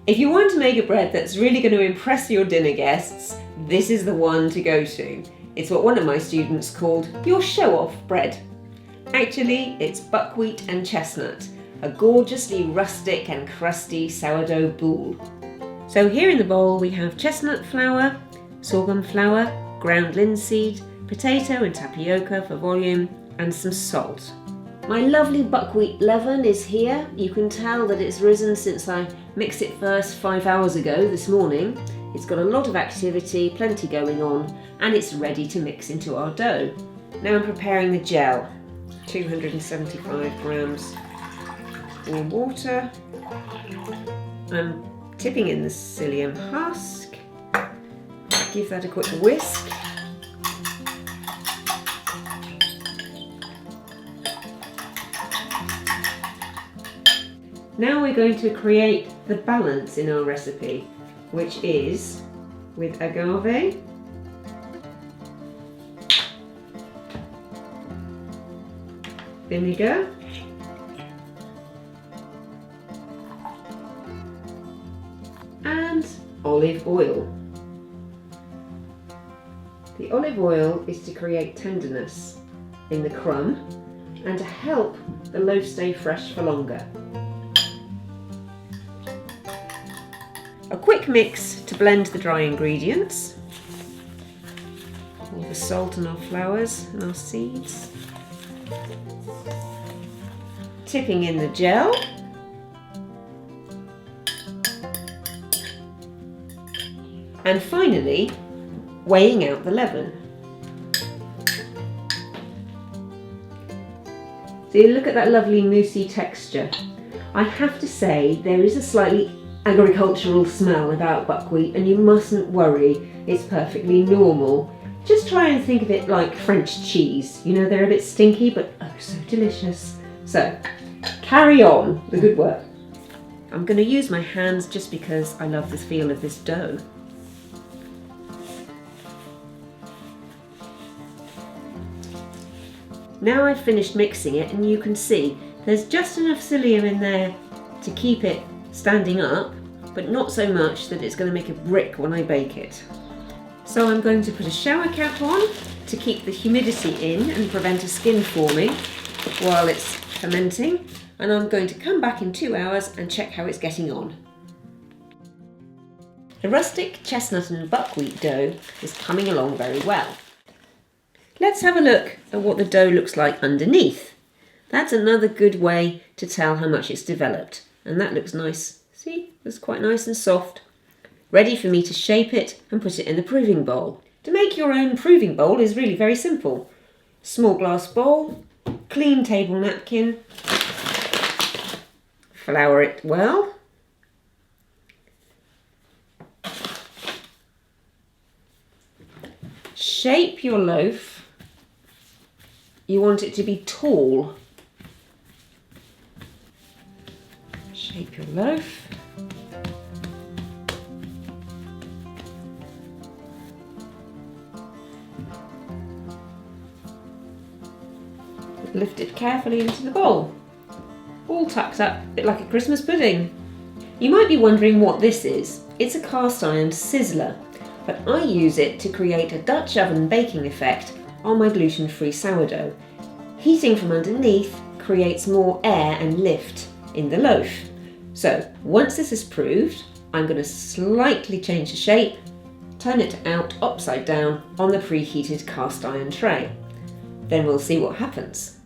If you want to make a bread that's really going to impress your dinner guests, this is the one to go to. It's what one of my students called your show-off bread. Actually, it's buckwheat and chestnut, a gorgeously rustic and crusty sourdough boule. So here in the bowl we have chestnut flour, sorghum flour, ground linseed, potato and tapioca for volume, and some salt. My lovely buckwheat leaven is here. You can tell that it's risen since I mixed it first 5 hours ago this morning. It's got a lot of activity, plenty going on, and it's ready to mix into our dough. Now I'm preparing the gel. 275 grams warm water. I'm tipping in the psyllium husk. Give that a quick whisk. Now we're going to create the balance in our recipe, which is with agave, vinegar, and olive oil. The olive oil is to create tenderness in the crumb and to help the loaf stay fresh for longer. A quick mix to blend the dry ingredients, all the salt and our flours and our seeds. Tipping in the gel. And finally, weighing out the leaven. So you look at that lovely moussey texture. I have to say there is a slightly agricultural smell about buckwheat, and you mustn't worry, it's perfectly normal. Just try and think of it like French cheese. You know, they're a bit stinky, but oh so delicious. So, carry on the good work. I'm going to use my hands just because I love the feel of this dough. Now I've finished mixing it, and you can see there's just enough psyllium in there to keep it standing up, but not so much that it's going to make a brick when I bake it. So I'm going to put a shower cap on to keep the humidity in and prevent a skin forming while it's fermenting, and I'm going to come back in 2 hours and check how it's getting on. The rustic chestnut and buckwheat dough is coming along very well. Let's have a look at what the dough looks like underneath. That's another good way to tell how much it's developed, and that looks nice. See, it's quite nice and soft. Ready for me to shape it and put it in the proving bowl. To make your own proving bowl is really very simple. Small glass bowl, clean table napkin, flour it well. Shape your loaf. You want it to be tall. Shape your loaf. Lift it carefully into the bowl. All tucked up, a bit like a Christmas pudding. You might be wondering what this is. It's a cast iron sizzler, but I use it to create a Dutch oven baking effect on my gluten-free sourdough. Heating from underneath creates more air and lift in the loaf. So once this is proved, I'm going to slightly change the shape, turn it out upside down on the preheated cast iron tray. Then we'll see what happens.